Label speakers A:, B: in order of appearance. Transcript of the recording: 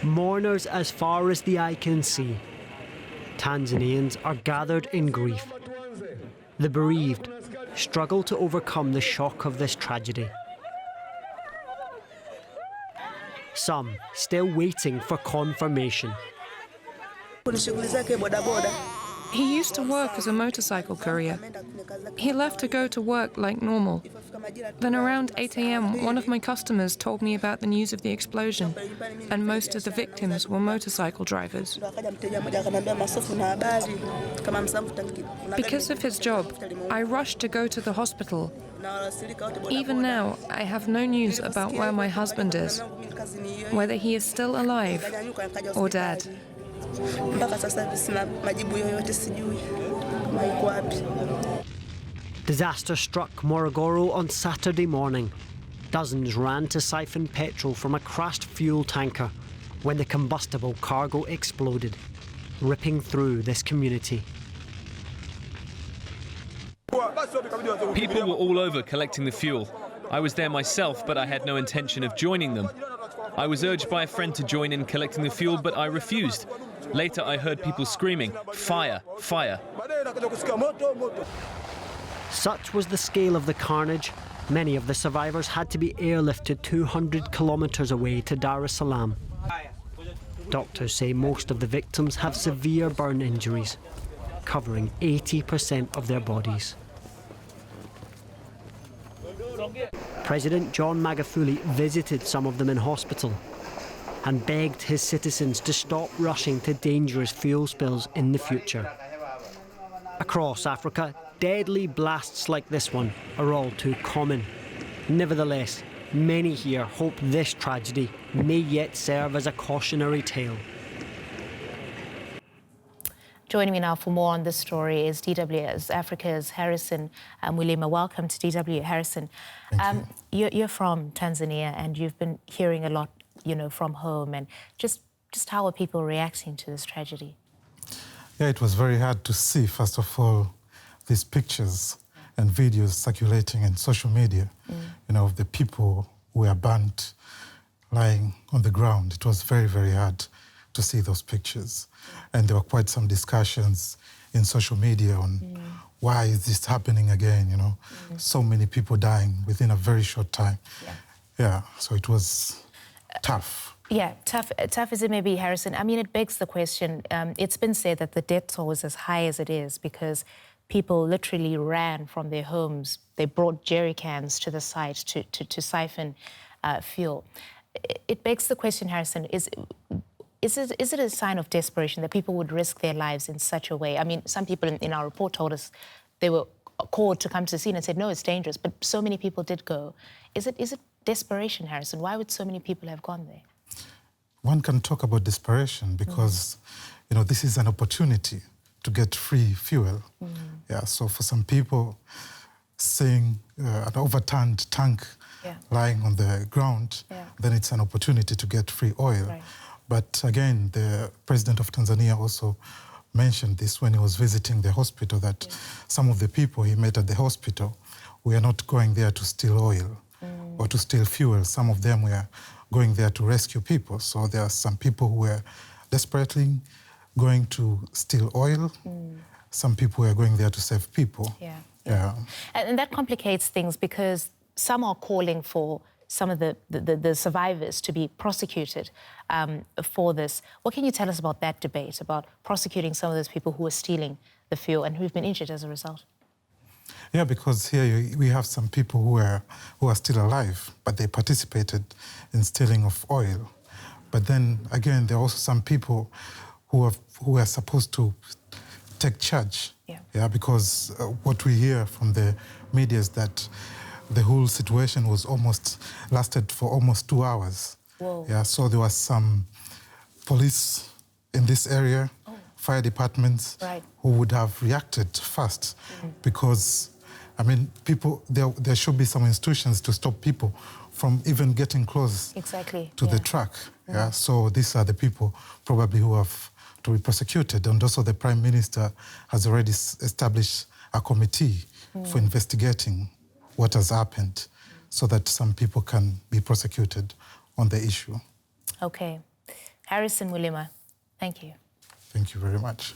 A: Mourners as far as the eye can see. Tanzanians are gathered in grief. The bereaved struggle to overcome the shock of this tragedy. Some still waiting for confirmation.
B: He used to work as a motorcycle courier. He left to go to work like normal. Then around 8 a.m, one of my customers told me about the news of the explosion, and most of the victims were motorcycle drivers. Because of his job, I rushed to go to the hospital. Even now, I have no news about where my husband is, whether he is still alive or dead.
A: Disaster struck Morogoro on Saturday morning. Dozens ran to siphon petrol from a crashed fuel tanker when the combustible cargo exploded, ripping through this community.
C: People were all over collecting the fuel. I was there myself, but I had no intention of joining them. I was urged by a friend to join in collecting the fuel, but I refused. Later, I heard people screaming, "Fire! Fire!"
A: Such was the scale of the carnage, many of the survivors had to be airlifted 200 kilometres away to Dar es Salaam. Doctors say most of the victims have severe burn injuries, covering 80% of their bodies. President John Magufuli visited some of them in hospital and begged his citizens to stop rushing to dangerous fuel spills in the future. Across Africa, deadly blasts like this one are all too common. Nevertheless, many here hope this tragedy may yet serve as a cautionary tale.
D: Joining me now for more on this story is DW Africa's Harrison Mulima. Welcome to DW, Harrison. You're from Tanzania and you've been hearing a lot, from home. And just how are people reacting to this tragedy?
E: Yeah, it was very hard to see, first of all, these pictures and videos circulating in social media, of the people who were burnt, lying on the ground. It was very, very hard to see those pictures. And there were quite some discussions in social media on why is this happening again, so many people dying within a very short time. Yeah, so it was tough.
D: Yeah, tough as it may be, Harrison. I mean, it begs the question. It's been said that the death toll is as high as it is because people literally ran from their homes. They brought jerry cans to the site to siphon fuel. It begs the question, Harrison, is it a sign of desperation that people would risk their lives in such a way? I mean, some people in our report told us they were called to come to the scene and said, no, it's dangerous, but so many people did go. Is it desperation, Harrison? Why would so many people have gone there?
E: One can talk about desperation because, this is an opportunity to get free fuel. Yeah, so for some people, seeing an overturned tank lying on the ground, then it's an opportunity to get free oil.
D: Right.
E: But again, the president of Tanzania also mentioned this when he was visiting the hospital, that some of the people he met at the hospital were not going there to steal oil or to steal fuel. Some of them were going there to rescue people. So there are some people who were desperately going to steal oil. Some people were going there to save people.
D: Yeah. And that complicates things because some are calling for some of the survivors to be prosecuted for this. What can you tell us about that debate, about prosecuting some of those people who are stealing the fuel and who've been injured as a result?
E: Yeah, because here we have some people who are still alive, but they participated in stealing of oil. But then again, there are also some people who are supposed to take charge. Yeah, because what we hear from the media is that the whole situation lasted for almost 2 hours.
D: Whoa.
E: Yeah, so there was some police in this area, fire departments, who would have reacted fast because, I mean, there should be some institutions to stop people from even getting close to the truck. Yeah, so these are the people probably who have to be prosecuted. And also the Prime Minister has already established a committee for investigating what has happened so that some people can be prosecuted on the issue.
D: Okay. Harrison Mulima, thank you.
E: Thank you very much.